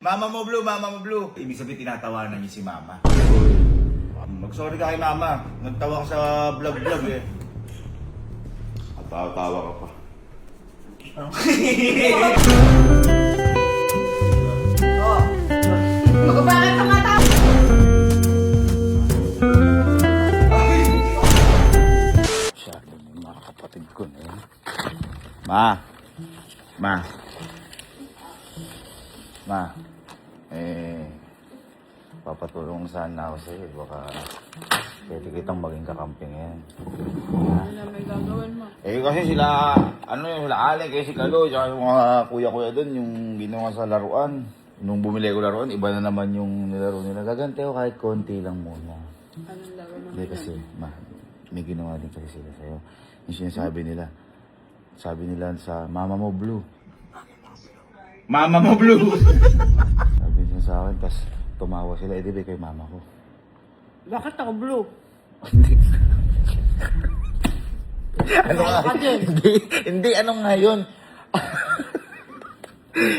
Mama mo blue. Ibig sabihin tinatawanan niyo si mama. Mag-sorry ka kay mama. Nagtawa ka sa vlog eh. At tawa ka pa. Oh. Magbabaran ka mata. Masyado na yung mga kapatid ko na yun. Ma. Papatulong sana ako sa'yo. Baka pwede kitang maging kakamping yan. Ano na may gagawin mo? Kasi sila Ale, kasi si Kalo, tsaka yung mga kuya-kuya doon, yung ginawa sa laruan. Nung bumili ko laruan, iba na naman yung nilaro nila. Gagante ko kahit konti lang muna. Anong laro naman? Hindi kasi, may ginawa din kasi sila sa'yo. Yung sinasabi nila, sabi nila sa Mama Mo Blue. Mama Mo Blue! Sabi nila sa akin, tas tumawa sila, di kay mama ko. Bakit ako blue? Ano nga? Hindi, ano nga yun?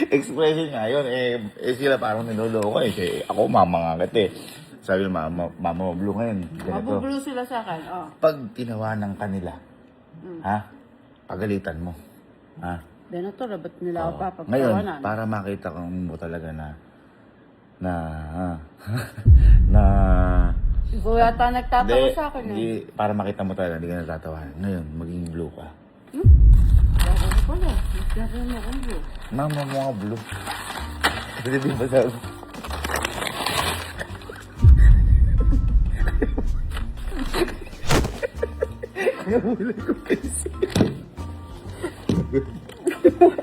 Expression nga yun. Sila parang niloloko eh. Kasi ako, mama nga agad eh. Sabi nila, mama Mo Blue ngayon. Mabublue sila sa akin, oh. Pag tinawanan ka nila, ha? Pagalitan mo. Ha? Benator, ba't nila ako papapatawanan? Ngayon, para makita kang mo talaga na Ikaw yata nagtatawa sa akin hindi, para makita mo talaga, hindi ka natatawanan. Ngayon, maging blue ka. Bago ko pala. Nagtatawa mo akong blue. Mama mo nga blue. Pwede din ba sabi? Nahuli ko kasi.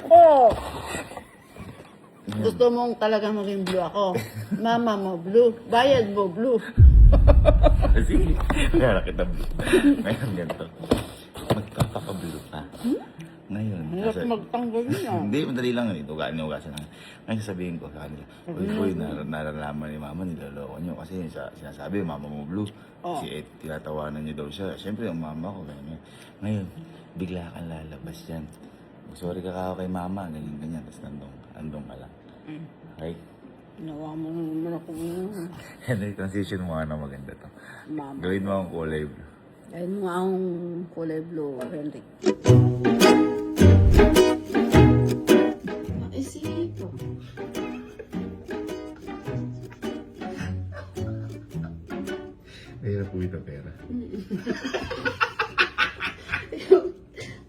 Oh! Gusto mong talaga maging blue ako. Mama mo blue. Bayad mo blue. Sige. Kaya kita blue. Ngayon ganito. Magkakaka-blue ka. Ngayon. Hirap magtanggal niya. Hindi, madali lang yun. Ugasan lang. Ngayon sabihin ko sa kanila, uy, naralaman ni mama, niloloko nyo. Kasi sinasabi, mama mo blue. Kasi tinatawanan nyo daw siya. Siyempre, yung mama ko. Ganyan. Ngayon, bigla kang lalabas yan. Sorry ka kay mama, ganyan. Tapos andong ka lang. Okay? Ginawa mo naman ako. Henry, transition mo na maganda to. Mama. Gawin mo ang kulay blue. Ayun mo ang kulay blue, Henry. Isip ko. Mahirap po ito pera.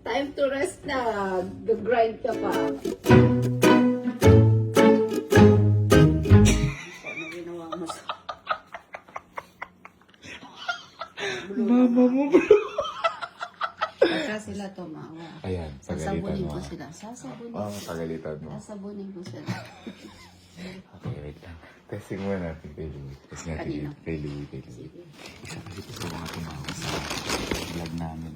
Time to rest na. The-grind ka pa. Ano ginawa mo sa... Mama mo blue. Basta sila tumawa. Ayan, Sasabunin pagalitan mo. ko sila. Sasabunin ko sila. Pagalitan mo. Sasabunin ko sila. Okay, wait lang. Testing muna natin kay Louie. Test natin Kanino? kay Louie. Isa kasi sa mga tumawa sa vlog namin.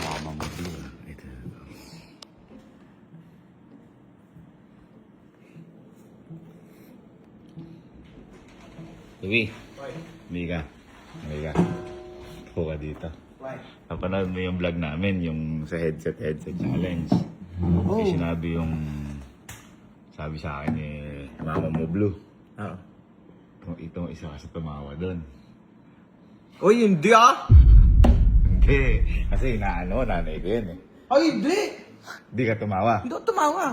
Mama mo blue. Ito. Louie. Mika. Tuko ka dito. Napanood mo yung vlog namin, yung sa headset challenge. Oh. Sinabi yung sabi sa akin Mama Mo Blue. Oo. Itong isa kasi tumawa doon. Uy, hindi ah! Hindi. Kasi nanay ko yun eh. Ay, hindi! Hindi ka tumawa. Hindi ako tumawa.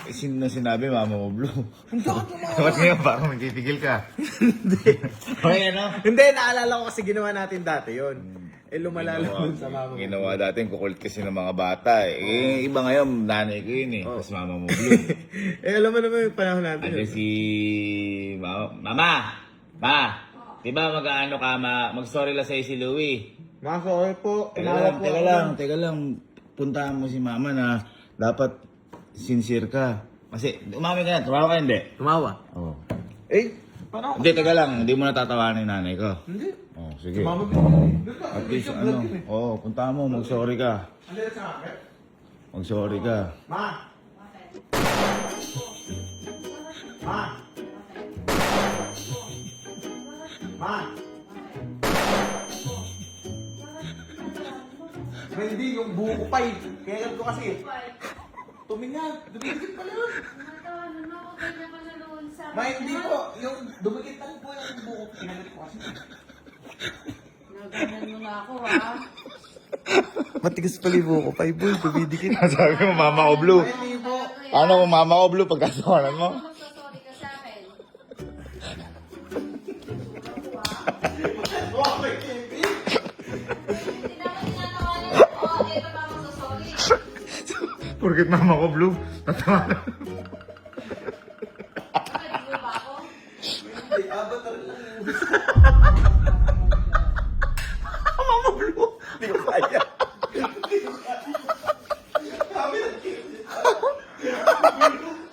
Sino sinabi Mama Mo Blue? Hindi ako tumawa. Ba't ngayon parang magtitigil ka? Hindi. Okay, ano? Hindi, naalala ko kasi ginawa natin dati yon. Lumalala dun sa mama mo. Ginawa dati, kukulit kasi ng mga bata eh. Iba ngayon, nanay ko yun eh. Tapos Mama Mo Blue. Alam mo naman yung panahon natin. Ano si... Mama! Di ba mag-ano ka, mag-story lang sa'yo si Louie? Sorry po. Teka lang. Puntahan mo si mama na dapat sincere ka. Kasi umamin ka na, tumawa ka hindi? Tumawa? Oo. Paano ako? Hindi, teka lang. Hindi mo natatawanan yung nanay ko. Hindi. Oo, sige. Mama mo. At least puntahan mo, mag-sorry ka. Ano sa akin? Mag-sorry ka. Ma! Ma! Ma! Hindi, yung buho ko pa eh. Kaya ko kasi. Tumingin. Dumigit pala yun. Hindi po. Yung dumikit lang po yung buko. Pinagit ko kasi. Naganan mo na ako, ha? Matigas pala yung buko. Boy, dumidikit. Sabi mo, mama ko blue. Hindi po. Ano kung mama ko blue pagkatawanan mo? Magsasorry ka sa akin. Hindi naman tinatawanan ako. Hindi ka pa magsasorry. Porkit mama ko blue, tatawanan. Naligo ba ako? Hindi, avatar lang. Mama blue. Hindi ko kaya.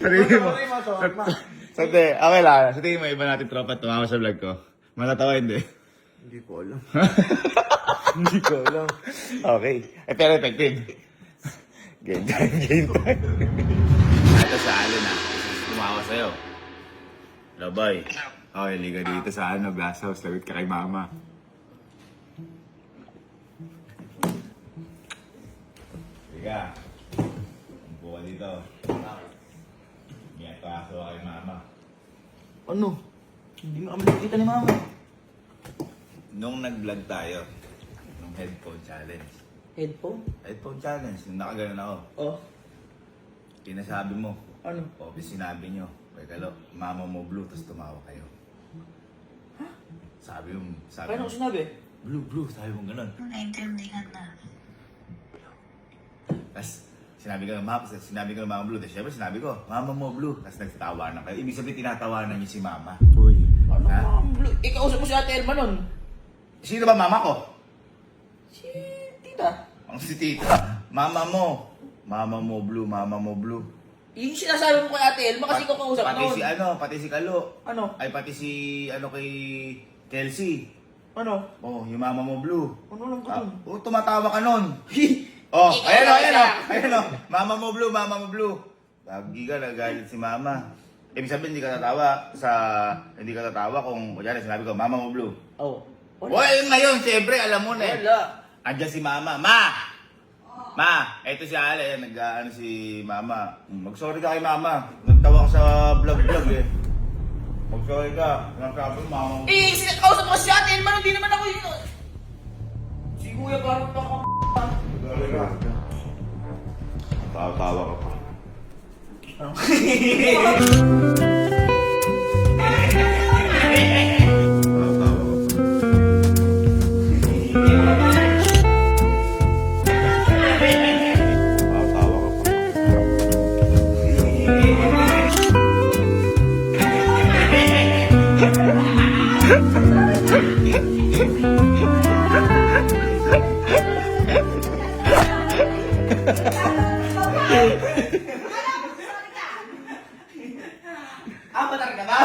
Sarili mo. Sante, okay lang. Sa tingin mo, iba natin tropa tumawa sa vlog ko. Matatawa hindi. Hindi ko alam. Hindi ko alam. Okay. Eh, pero effective. Game time, game time. Ito sa Alin na. Tumawa sa'yo. Hello, boy. Okay, liga dito sa glass house. Lawit ka kay mama. Liga. Umpo ka dito. Ngayon, kaso kay mama. Ano? Hindi mo kami nakikita ni mama. Nung nag-vlog tayo, nung headphone challenge. Headphone? Headphone challenge, nung nakaganon ako. Oh. Pinasabi mo. Ano? O, sinabi nyo. Kalo, mama mo blue, tapos tumawa kayo. Ha? Sabi mo, Kaya ko sinabi? blue, sabi mo ganun. Naintindihan na. Tapos, sinabi ko ng mama blue. Tapos syempre sinabi ko, mama mo blue. Tapos nagtatawanan kayo. Ibig sabihin, tinatawanan niyo si mama. Uy. Ano Ha? ba ang blue? Ikausap mo si Ate Elma nun. Sino ba mama ko? Si Tita. Ang si tita. Mama mo blue, mama mo blue. Yung sinasabi mo kay Ate Elma kasi ikaw kausap Pati nun. si pati si Kalo. Ano? Ay, pati si, kay Kelsey. Ano? Oh, yung mama mo blue. Ano lang ka dun? Oh, tumatawa ka nun. Oh, ayan o. Mama mo blue. Lagi ka, nagalit si mama. Ibig sabihin, hindi ka tatawa kung, kunyari, sinabi ko, mama mo blue. Oh. O, ngayon, siyempre, alam mo na eh. Wala. Andiyan si mama. Ma, eto si Ale, nag-ano si mama. Mag-sorry ka kay mama. Nagtawa ka sa vlog eh. Mag-sorry ka. Nagsabi mo, mama mo. Eh, kausap mo si Ate Elma, hindi naman ako yun. Si Kuya parang baka Sorry ka. Tawa ka pa. Avatar ka ba?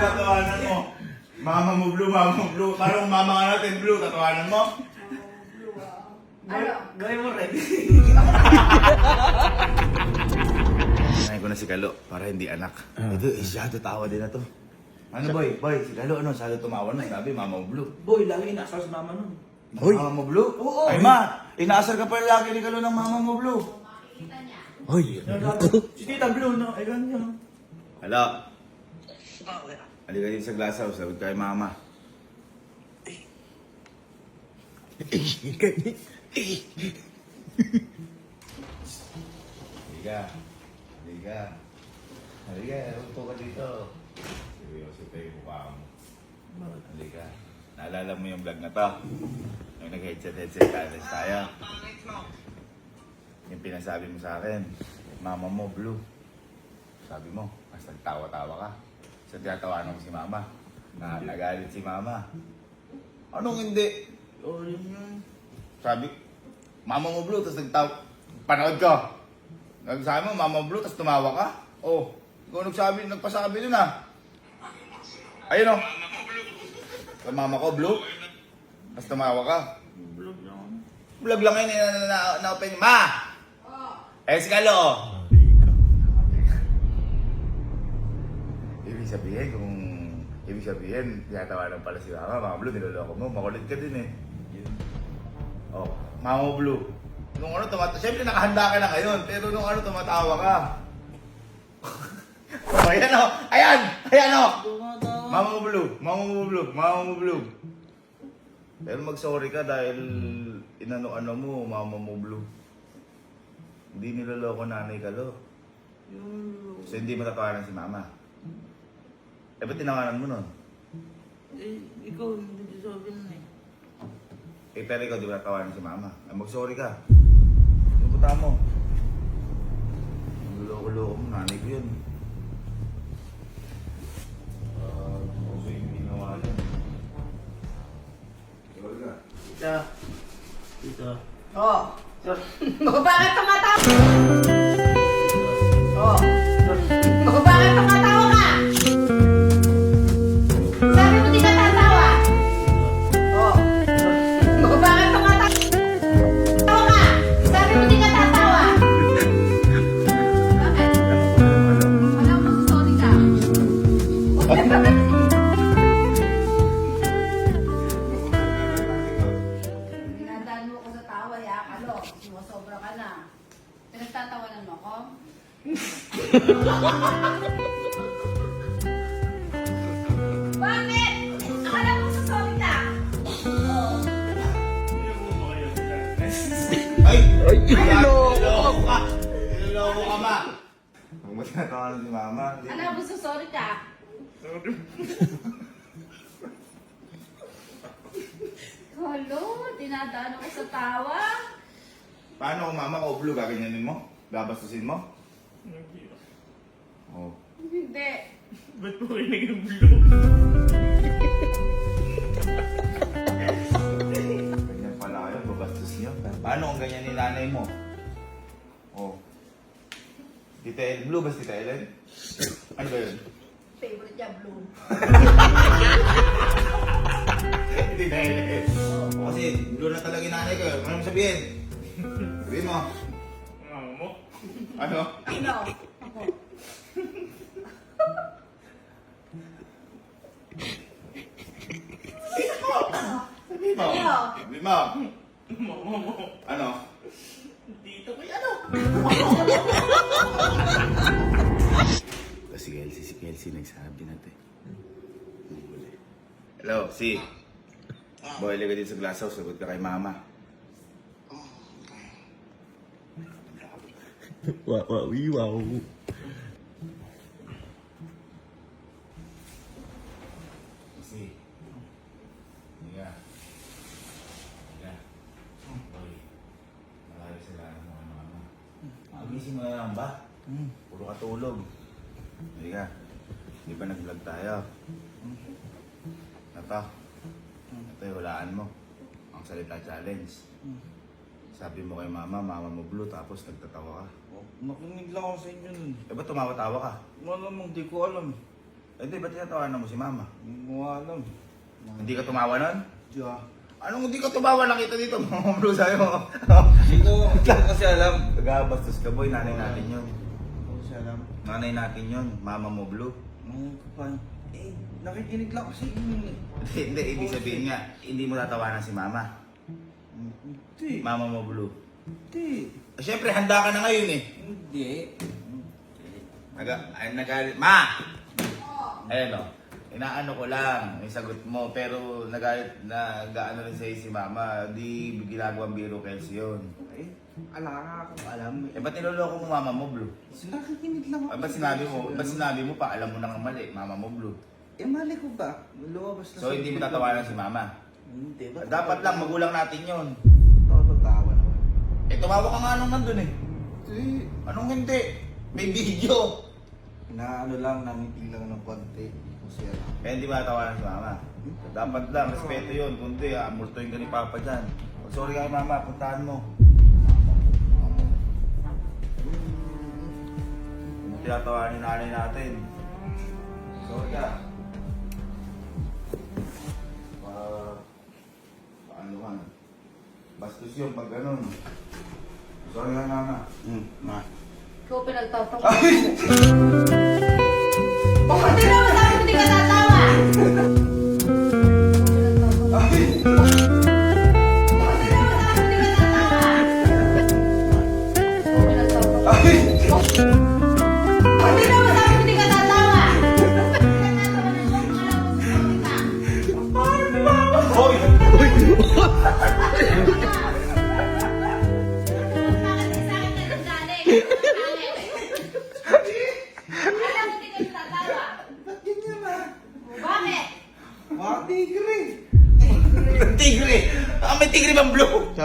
Tatawanan mo. Mama mo blue. Parang mama ka natin blue, tatawanan mo. Gawin mo rin. Sinayin ko na si Kalo, para hindi anak. Ito, siya tawa din na to. Ano boy, si Kalo, siya tumawa na. Sabi, mama mo blue. Boy, lagi inaasar si mama nun. Mama mo blue? Oo. Ay ma, inaasar ka pa lagi ni Kalo ng mama mo blue. Hoy, si Tita Blue, no? Ay, ganyan. Kalo. Halika din sa glass house, sabi kay mama. Halika, upo ka dito. Seryoso tayo yung mukha mo. Halika. Naalala mo yung vlog na to? Yung nag-headset challenge tayo. Yung pinasabi mo sa akin, mama mo blue. Sabi mo, mas nagtawa-tawa ka. So tinatawanan mo si mama. Nagalit si mama. Anong hindi? Oh, yun yun. Sabi, mama mo blue, tapos nagtawa. Panood ko. Nagsabi mo, mama mo blue, tapos tumawa ka. Oh, ikaw nagpasabi nun ah. Ayun oh. Mama ko blue, tapos tumawa ka. Blue lang. Vlog lang yun, na-open. Ma! Eh, si Kalo oh. Ibig sabihin, tinatawanan pala si mama. Mama blue, niloloko mo. Makulit ka din eh. Oh, mama mo blue. Nung ano, siyempre nakahanda ka na ngayon, pero nung ano, tumatawa ka. Oh, ayan o! Ayan! Ayan o! Mama mo blue! Mama mo blue! Mama mo blue! Pero mag-sorry ka dahil inano-ano mo, mama mo blue. Hindi niloloko nanay ka, lo. So hindi mo tatawanan si mama. Eh, ba't tinawanan mo nun? Ikaw, hindi sabi nun eh. Eh, pero ikaw di ba tatawanan si mama? Eh, mag-sorry ka. Ano ba mo? Loko-loko mo, nanay ko yun. So yung ginawa yan. Sorry ka. Tita. Tita. Oh. Bakit tumatawa? Oh. Bakit tumatawa ka? Sabi mo di ka tatawa? Oh. Bakit tumatawa ka? Sabi mo di ka tatawa? Bakit? Wala mo sorry ka. Dinadaan mo ako sa tawa, yakalo. Sumasobra ka na. Pinagtatawanan mo ako? Bakit? Akala mo sa sorry ka? Oh. Ay! Ay! Niloloko ka! Niloloko ka, ma! Huwag mo tinatawanan si mama. Alam mo sa sorry ka? Halo, dinadaan ako sa tawa. Paano kung mama ko blue, gaganyanin mo? Babastusin mo? Hindi. Oo. Hindi. Ba't po kayo naging blue? Ganyan pala kayo, babastos niyo. Paano kung ganyan ni nanay mo? Oh. Tita Ellen, blue ba si Tita Ellen? Ano ba yun? Favorite niya, blue. Tita Ellen. Kasi blue na talaga yung nanay ko. Ano mo sabihin? Sabihin mo. Mama mo? Ano? Ano? Ako. Sabihin mo. Ano? Sabihin mo. Mama mo. Ano? Tita ko yan. Si Kelsey nagsabi natin. Hello, si. Boy, liga dito sa glass house. Sagot ka kay mama. Wow. Si. Liga. Liga. Boy. Marami sila ng mga mama. Magising mo na lang ba? Puro ka tulog. Liga. Di ba nag-vlog tayo? Ito. Ito yung hulaan mo. Ang salita challenge. Sabi mo kay mama, mama mo blue, tapos nagtatawa ka. Nakinig lang ako sa inyo nun. Eh, ba't tumawa-tawa ka? Malamang di ko alam. Eh, di, ba't tinatawanan mo si mama? Hindi ko alam. Hindi ka tumawa nun? Diya. Anong hindi ka tumawa? Nakita dito, mama blue sa'yo. Hindi ko kasi alam. Nagabastos ka, boy. Nanay natin yun. Hindi ko kasi alam. Nanay natin yun. Mama mo blue. Ngayon ko pa. Eh, nakikinig lang ako sa inyo eh. Hindi, ibig sabihin nga, hindi mo tatawanan si mama. Hindi. Mama mo blue. Hindi. Eh, syempre, handa ka na ngayon eh. Hindi. Nagalit. Ma! Ayan o. Inaano ko lang, yung sagot mo, pero nag-ano rin sa'yo si mama, di ginagawang biro Kelsey yun. Eh, ala akong alam. Eh, ba't niloloko mo mama mo blue? Nakikinig lang ako. Ba't sinabi mo pa, alam mo nang mali, mama mo blue. Eh, mali ko ba? Lumabas na So, hindi mo tatawanan si mama. Hindi. Dapat lang, magulang natin yun. Tatawa naman. Eh, tumawa ka nga nung nandun eh. Hindi. Anong hindi? May video. Inaano lang, nangiti lang ng konti. Kasi alam. Kaya hindi mo tatawanan si mama. Dapat lang, respeto yun. Kundi, multuin ka ni papa dyan. Pag sorry ka kay mama, puntahan mo. Tinatawanan ni nanay natin. Sorry ka. Paano ka? Bastos yun pag ganun. Sorry ka mama. Ma. Ikaw pinagtatawa. Bakit di naman sabi mo di ka tatawa? Bakit di naman sabi mo di ka tatawa?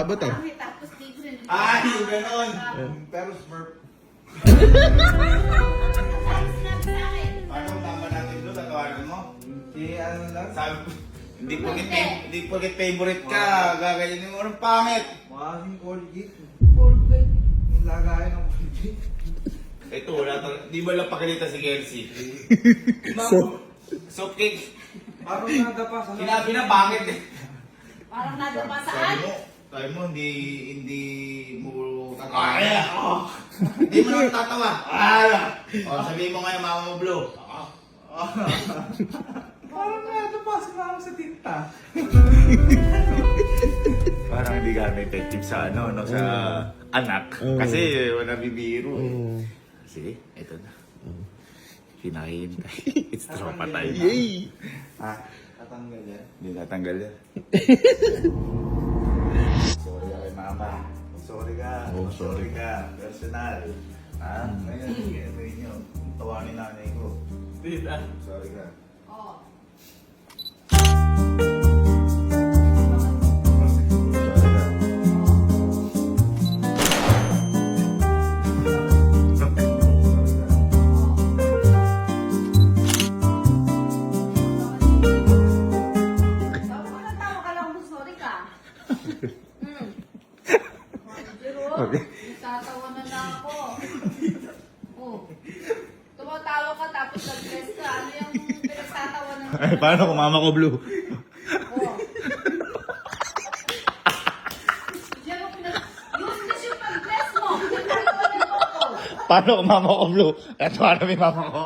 umabot eh. Pangit, tapos dito rin. Ay, ganon. Pero smurf. Sabi sinabi sa akin. Paano tama natin doon? Tatawanan mo? Ano lang? Sabi ko, hindi porket favorite ka, gagayin mo ng pangit. Makasing Colgate. Colgate. Yung lagayan ng Colgate. Ito, wala to. Di ba lang pakilita si Kelsey? Soap cake. Parang nadapa sa Sinabi na pangit eh. Parang nadapa Sabi saan? mo, hindi mo tatawa. Hindi mo naman tatawa. O, sabihin mo ngayon, mama mo blue. Parang nadapa sila ako sa tinta. Parang hindi kami effective sa ano, no, sa anak. Kasi wala bibiro eh. Sige, eto na. Pinahihintay. It's tropa tayo. Yay! Ha? Tatanggal yan. Hindi natanggal yan. Sorry ka kay mama. Sorry ka. Oh, Sorry ka. Personal. Ha? Ngayon, gagawin nyo. Tawanin nanay ko. Sorry ka. Oo. Sorry ka. Tawa ka lang, sorry ka. Jero, nagtatawa na lang ako. Oh. Tumatawa ka tapos nag-dress ka. Ano yung pinagtatawa na Ay, paano kung mama ko blue? Oh. Jero, useless yung pag-dress mo. Pinagtatawa na ako. Paano kung mama ko blue? Ito ano may mama ko?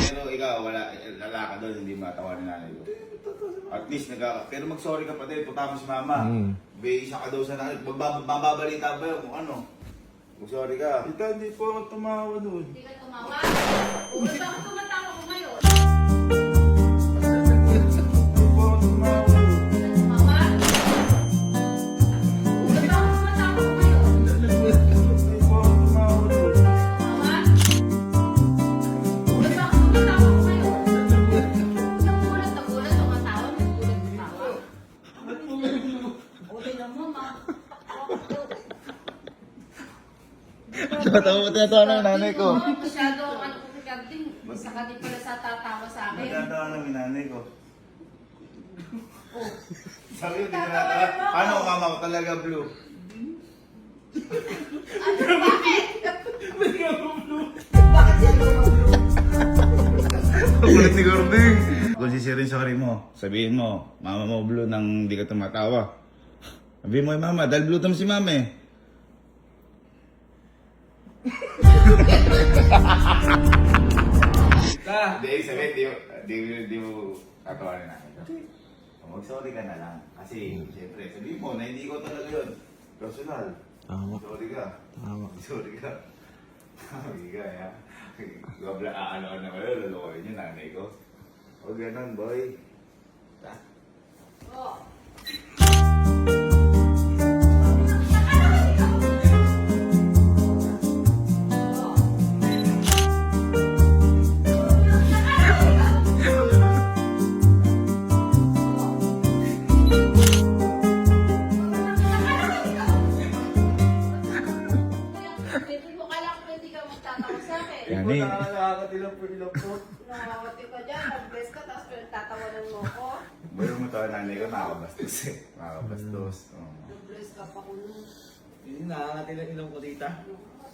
Pero ikaw, lala ka doon, hindi matawa ni nanay ko. At least, pero mag-sorry ka pa din, punta mo si mama. May isa ka daw sa nanay, mababalita ba yun kung ano? Mag-sorry ka. Tita, hindi po ako tumawa doon. Hindi ka tumawa. Uy, bakit tumatawa ko ngayon? Hindi po ako tumawa doon. Hindi ka tumawa? Uy, bakit tumatawa ko ngayon? Hindi po ako tumawa doon. Tumawa? Uy, bakit tumatawa ko ngayon? Nagulat, tumatawa, nagulat, tumawa. Okay lang mo, ma. Tatawa ng nanay ko. Masyado, ano ko, regarding, saka di pala sa tatawa sa akin. Nagtatawa ng nanay ko. Oh. Sabi ko, di ka Tatawa natawa. mo. Paano kung mama ko talaga blue? Ano, bakit? Bakit siya lumablo? Kulit ni Gording. Kung sisirin sorry mo, sabihin mo, mama mo blue nang hindi ka tumatawa. Sabihin mo mama, dahil blue tam si mama eh. Tita! Hindi, sabihin, di mo tatawanin natin. Mag-sorry ka na lang. Kasi, siyempre, sabihin mo na hindi ko talaga yun. Personal. Tama. Sorry ka. Tama. Sorry ka. Sorry ka, ya. Gabla, ano na kayo, lulukoy niyo nanay ko. O ganun, boy. Ta? Oh. Yan Hindi eh. po nakakatilang po ilang po. Nakakawati ka dyan, nag-best ka, tapos pinagtatawanan mo ko. Boy, mo to, nanay ko, nakakabastos eh. Nakakabastos. Oo. Nag-bless ka pa ko nun. Hindi nakakatilang ilang po, tita.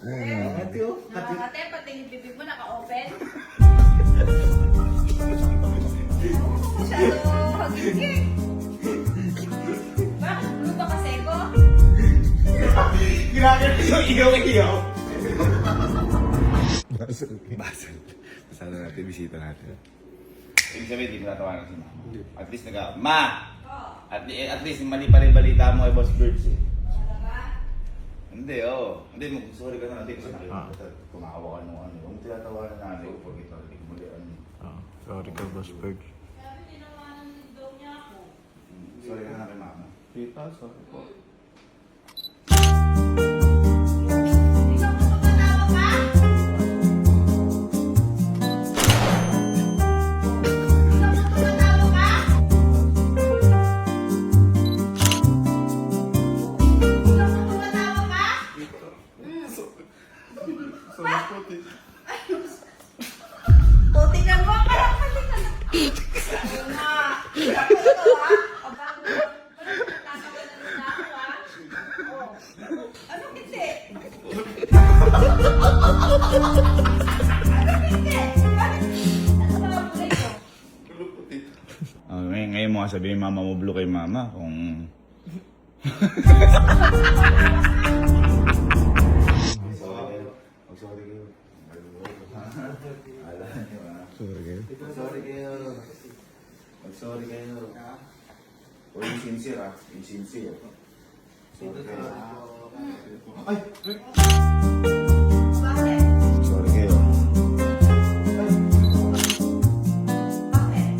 Eh, nakakate, pati yung bibig mo naka-open. Masyado hagiging. Bakit? Ano ba kasi ko? Ginagano yung iyaw-iyaw. Basal. Basal na natin, bisita natin. Ibig sabihin, di ko natawanan si mama. At least Ma! At least, mali pa rin balita mo kay Boss Birds eh. Hindi, oo. Hindi, sorry ka na. Hindi ko kumakawa ka nung ano. Kung tinatawanan na ano, pag ito, hindi ko mali ano. Sorry ka, Boss Berg. Sabi, tinawanan daw niya ako. Sorry ka na kay mama. Tita, sorry po. Ikaw ba tumatawa ka? Ikaw ba tumatawa ka? sabihin mama mo blue kay mama kung... Sorry kayo. Ala nyo ah. Sorry kayo. Sorry kayo. Sorry kayo. O yung sincere ah. Yung sincere. Sorry kayo. Ay! Bakit? Sorry kayo. Bakit? Bakit?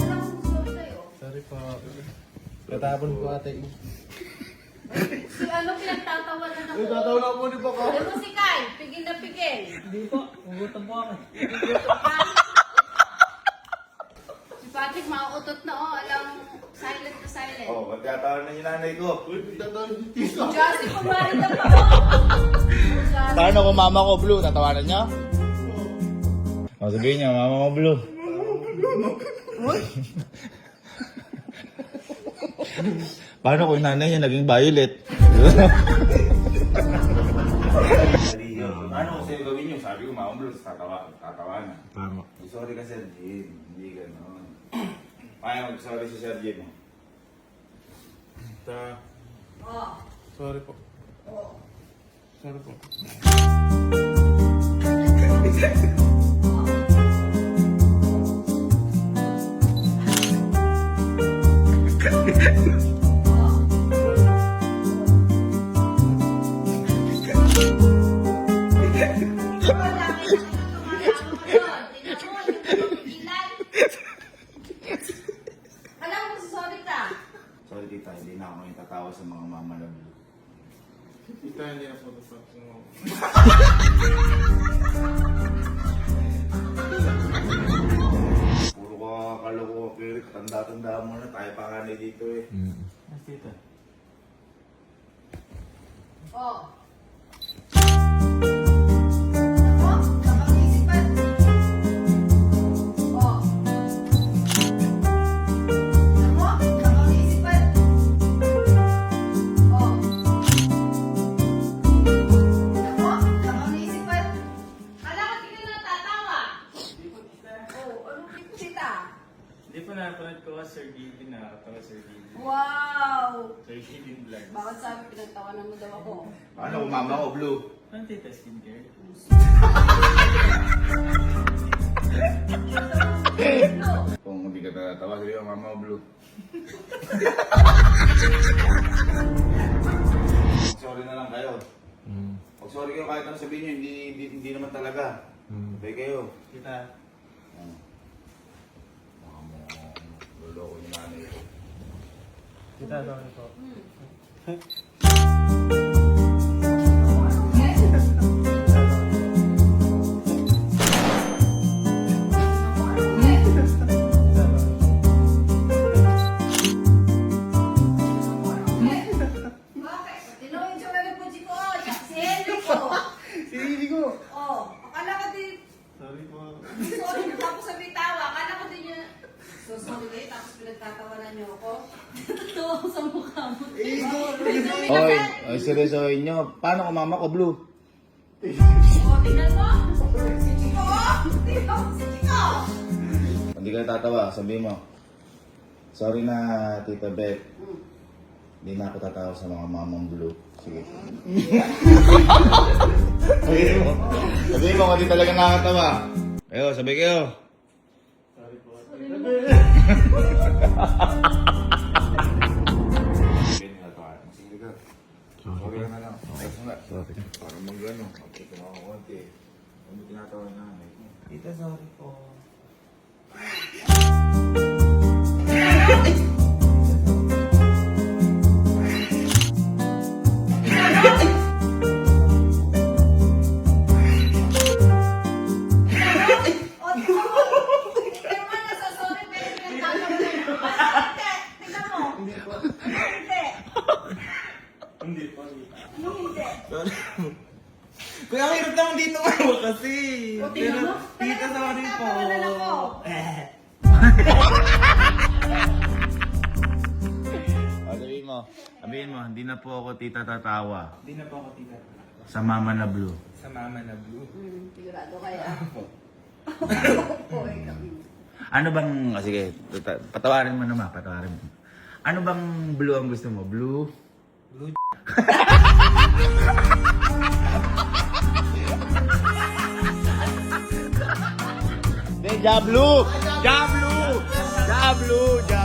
Alam mo gusto sa'yo? Sorry po. Katapon po ate. Si ano pinagtatawanan ako? Tatawa po ni Baka. Alam mo si Kyle, pigil na pigil. Hindi po. Ugutan po ako. Si Patrick, mauutot na oh. Alam, silent na silent. Oh, magkataon na yung nanay ko. Si Josie, kumari na pa oh. Paano kung mama ko blue? Tatawanan niyo? O sabihin niyo, mama mo blue. Paano kung nanay niya naging violet? Paano kung sa'yo gawin niyo? Sabi ko, mama blue, tatawanan. Tama. Sorry ka, Sir Jim. Hindi gano'n. Paano mag-sorry si Sir Jim? Oh. Sorry po. Oh. Sorry po. Sorry tita, hindi na ako yung tatawa sa mga mama na blue. Tita, hindi na po ito. Puro ka kaloko, Kirik. Tanda-tanda mo na, tayo panganay dito eh. Tita. Oh. Oh, nakapag-isipan. Oh. Ako, nakapag-isipan. Oh. Ako, nakapag-isipan. Kala ko di ka natatawa. Oh, anong tipo tita? Hindi pa napanood ko ka Sir Gilbin, nakakatawa Sir Gilbin. Wow! Sir Gilbin Vlogs. Bakit sabi pinagtawanan mo daw ako? Paano kung mama ko blue? Ano tita skincare? Kung hindi ka natatawa, sabi ko, mama ko blue. Sorry na lang kayo. Pag sorry kayo, kahit ano sabihin nyo, hindi naman talaga. Sabay kayo. Tita, Luloko yung nanay ko. Tita, sorry po. Bakit? Tinawin yung tsura ng puji ko. Sino ko? Sinili ko. Oh, akala ko din. Sorry po. Sorry na tapos sabi tawa. Akala ko din yun. So sorry kayo, tapos pinagtatawanan niyo ako. Totoo ako sa mukha mo. Oy, seryosohin nyo. Paano kung mama ko blue? Oh, tingnan mo. Si Chico. Tingnan mo si Chico. Hindi kayo tatawa, sabihin mo. Sorry na, Tita Beth. Hindi na ako tatawa sa mga mamang blue. Sige. Sabihin mo. Sabihin mo kung di talaga nakakatawa. Kayo, sabi kayo. sorry po. Sige ka. Sorry ka na lang. Sorry. Para mag-ano. Magkita mo ako konti. Ano tinatawa na nanay ko? Tita, sorry po. Oh, tingnan mo. Tingnan mo, nasasorry pero pinagtatawanan niyo. Hindi. Tingnan mo. Hindi. Hindi po, tita. Anong hindi? Kuya, ang hirap naman dito ngayon kasi. O, tingnan mo. Tita, sorry po. Pinagtatawanan ako. Sabihin mo, hindi na po ako tita tatawa. Hindi na po ako tita. Sa mama na blue. Sa mama na blue. Sigurado kaya. Okay kami. Ano bang, sige, patawarin mo naman, patawarin mo. Ano bang blue ang gusto mo? Blue? Blue. Jablu! Jablu! Jablu! Jablu!